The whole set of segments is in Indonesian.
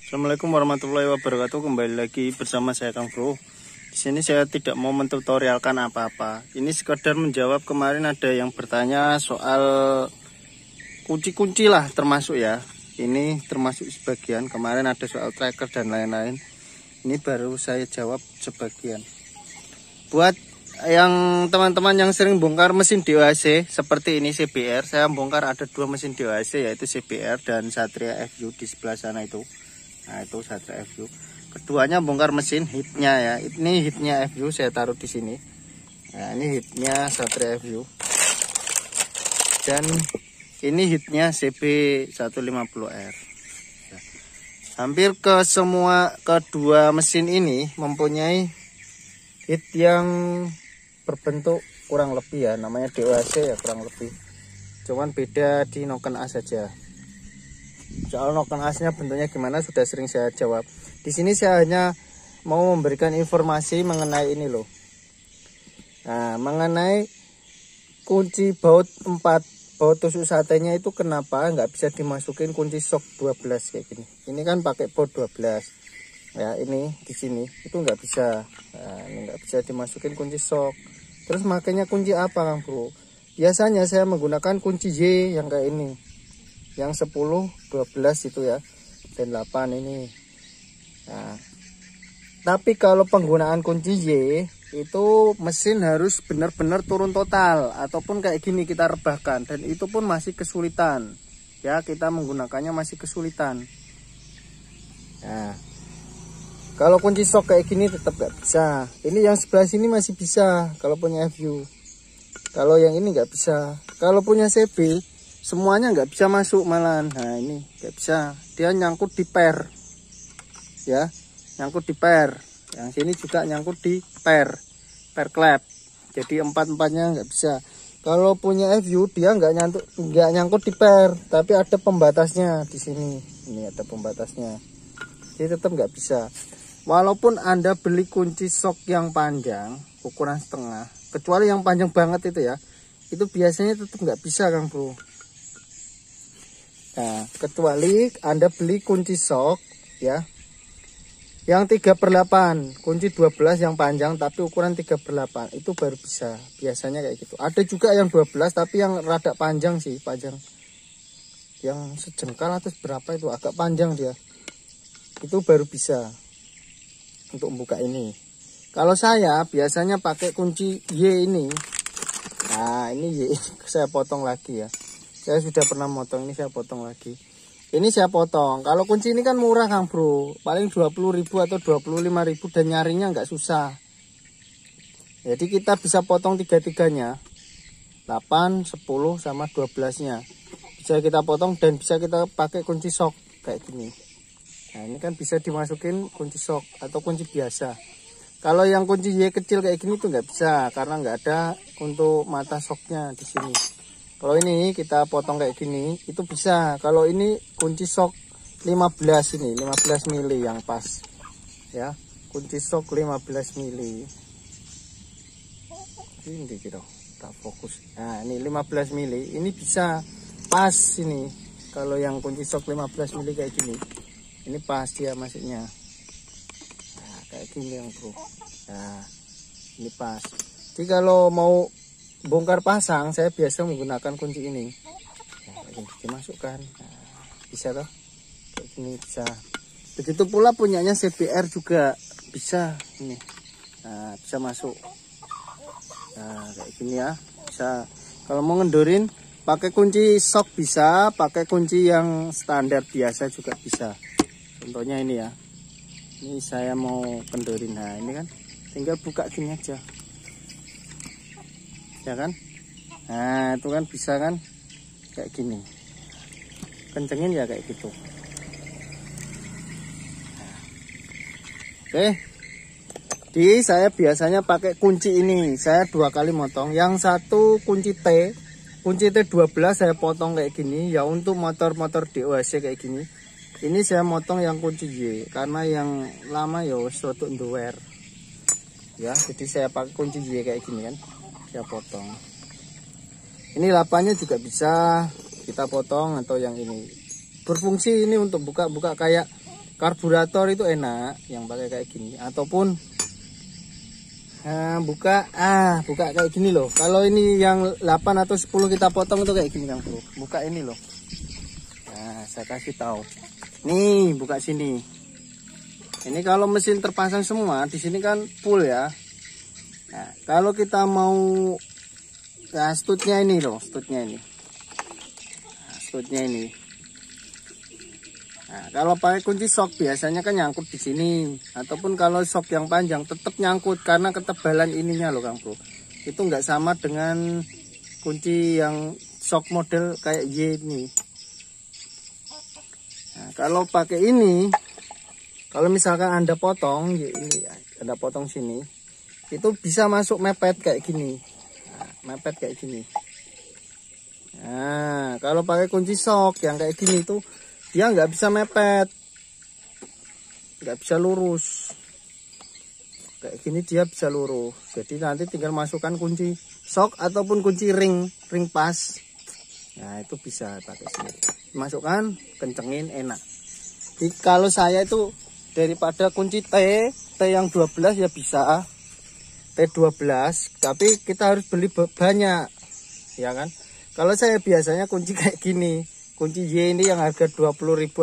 Assalamualaikum warahmatullahi wabarakatuh. Kembali lagi bersama saya Kang Bro. Di sini saya tidak mau mentutorialkan apa-apa. Ini sekedar menjawab kemarin ada yang bertanya soal kunci-kunci lah termasuk ya. Ini termasuk sebagian. Kemarin ada soal tracker dan lain-lain. Ini baru saya jawab sebagian. Buat yang teman-teman yang sering bongkar mesin DOHC seperti ini CBR, saya bongkar ada dua mesin DOHC yaitu CBR dan Satria FU di sebelah sana itu. Nah itu Satria FU. Keduanya bongkar mesin hitnya ya. Ini hitnya FU saya taruh di sini. Nah ini hitnya Satria FU. Dan ini hitnya CB150R. Nah, hampir ke semua kedua mesin ini mempunyai hit yang berbentuk kurang lebih ya. Namanya DOHC ya kurang lebih. Cuman beda di noken as saja. Soal noken asnya bentuknya gimana sudah sering saya jawab. Di sini saya hanya mau memberikan informasi mengenai ini loh. Nah, mengenai kunci baut 4, baut tusuk satenya itu kenapa nggak bisa dimasukin kunci sok 12 kayak gini. Ini kan pakai baut 12. Ya, ini di sini itu nggak bisa. Nah, ini nggak bisa dimasukin kunci sok. Terus makanya kunci apa, Kang Bro? Biasanya saya menggunakan kunci Y yang kayak ini. Yang 10, 12 itu ya, dan 8 ini. Nah, tapi kalau penggunaan kunci Y itu mesin harus benar-benar turun total ataupun kayak gini kita rebahkan, dan itu pun masih kesulitan. Ya, kita menggunakannya masih kesulitan. Nah, kalau kunci sok kayak gini tetap nggak bisa. Ini yang sebelah sini masih bisa kalau punya FU. Kalau yang ini nggak bisa. Kalau punya CB semuanya nggak bisa masuk malahan. Nah ini nggak bisa, dia nyangkut di per ya, nyangkut di per. Yang sini juga nyangkut di per klep, jadi empat-empatnya nggak bisa. Kalau punya FU dia nggak nyangkut di per, tapi ada pembatasnya di sini. Ini ada pembatasnya, jadi tetap nggak bisa. Walaupun Anda beli kunci sok yang panjang ukuran setengah, kecuali yang panjang banget itu ya, itu biasanya tetap nggak bisa, Kang Bro. Nah, kecuali Anda beli kunci sok ya yang 3/8, kunci 12 yang panjang tapi ukuran 3/8, itu baru bisa. Biasanya kayak gitu. Ada juga yang 12 tapi yang rada panjang sih, panjang. Yang sejengkal atau berapa itu agak panjang dia. Itu baru bisa untuk membuka ini. Kalau saya biasanya pakai kunci Y ini. Nah, ini Y saya potong lagi ya. Saya sudah pernah motong, ini saya potong lagi. Ini saya potong. Kalau kunci ini kan murah, Kang Bro. Paling 20.000 atau 25.000 dan nyarinya nggak susah. Jadi kita bisa potong tiga-tiganya. 8, 10 sama 12-nya. Bisa kita potong dan bisa kita pakai kunci sok kayak gini. Nah, ini kan bisa dimasukin kunci sok atau kunci biasa. Kalau yang kunci Y kecil kayak gini tuh nggak bisa karena nggak ada untuk mata soknya di sini. Kalau ini kita potong kayak gini itu bisa. Kalau ini kunci sok 15 ini 15 mili yang pas ya, kunci sok 15 mili ini kita fokus. Nah ini 15 mili ini bisa pas ini. Kalau yang kunci sok 15 mili kayak gini ini pas dia masuknya. Nah kayak gini yang Bro. Nah ini pas. Jadi kalau mau bongkar pasang saya biasa menggunakan kunci ini. Nah, ini dimasukkan. Nah, bisa toh? Kayak gini bisa. Begitu pula punyanya CBR juga bisa ini. Nah, bisa masuk. Nah, kayak gini ya. Bisa. Kalau mau ngendorin pakai kunci sok bisa, pakai kunci yang standar biasa juga bisa. Contohnya ini ya. Ini saya mau kendorin. Nah, ini kan tinggal buka gini aja. Ya kan, nah itu kan bisa kan kayak gini, kencengin ya kayak gitu. Nah. Oke, di saya biasanya pakai kunci ini, saya 2 kali motong. Yang satu kunci T 12 saya potong kayak gini ya, untuk motor-motor DOHC kayak gini. Ini saya motong yang kunci Y karena yang lama ya suatu underwear ya, jadi saya pakai kunci Y kayak gini kan, saya potong. Ini lapanya juga bisa kita potong, atau yang ini berfungsi ini untuk buka-buka kayak karburator itu enak yang pakai kayak gini, ataupun buka kayak gini loh. Kalau ini yang 8 atau 10 kita potong itu kayak gini Kang Bro. Buka ini loh. Nah, saya kasih tahu. Nih, buka sini. Ini kalau mesin terpasang semua, di sini kan full ya. Nah, kalau kita mau stutnya ini loh, stutnya ini. Nah, stutnya ini. Nah, kalau pakai kunci sok biasanya kan nyangkut di sini, ataupun kalau sok yang panjang tetap nyangkut karena ketebalan ininya loh Kang Bro. Itu nggak sama dengan kunci yang sok model kayak Y ini. Nah, kalau pakai ini, kalau misalkan Anda potong, ini Anda potong sini, itu bisa masuk mepet kayak gini. Nah, mepet kayak gini. Nah, kalau pakai kunci sok yang kayak gini itu dia nggak bisa mepet, nggak bisa lurus kayak gini, dia bisa lurus. Jadi nanti tinggal masukkan kunci sok ataupun kunci ring pas. Nah, itu bisa pakai sini, masukkan, kencengin, enak. Jadi kalau saya itu daripada kunci T yang 12 ya bisa T12, tapi kita harus beli banyak ya kan. Kalau saya biasanya kunci kayak gini, kunci Y ini yang harga 20.000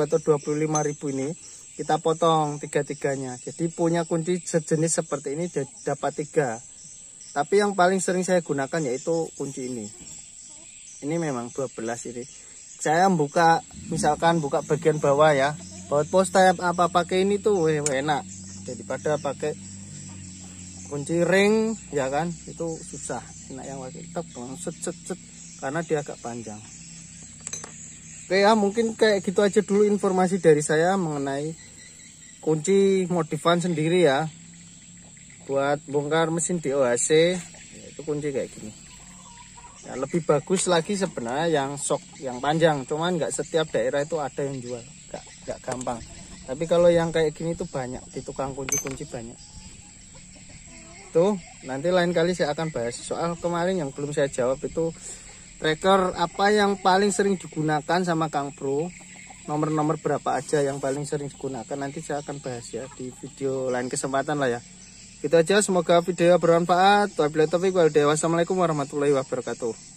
atau 25.000 ini kita potong tiga-tiganya. Jadi punya kunci sejenis seperti ini dapat 3. Tapi yang paling sering saya gunakan yaitu kunci ini. Ini memang 12 ini. Saya buka, misalkan buka bagian bawah ya. Baut pos tab apa pakai ini tuh enak daripada pakai kunci ring ya kan. Itu susah. Enak yang pakai tab set karena dia agak panjang. Oke ya, mungkin kayak gitu aja dulu informasi dari saya mengenai kunci modifan sendiri ya. Buat bongkar mesin DOHC, itu kunci kayak gini. Ya, lebih bagus lagi sebenarnya yang sok yang panjang, cuman nggak setiap daerah itu ada yang jual, nggak gampang. Tapi kalau yang kayak gini itu banyak di tukang kunci-kunci banyak. Tuh, nanti lain kali saya akan bahas soal kemarin yang belum saya jawab itu. Tracker apa yang paling sering digunakan sama Kang Bro, nomor-nomor berapa aja yang paling sering digunakan, nanti saya akan bahas ya di video lain kesempatan lah ya. Itu aja, semoga video bermanfaat. Wabillahi taufiq wal hidayah. Wassalamualaikum warahmatullahi wabarakatuh.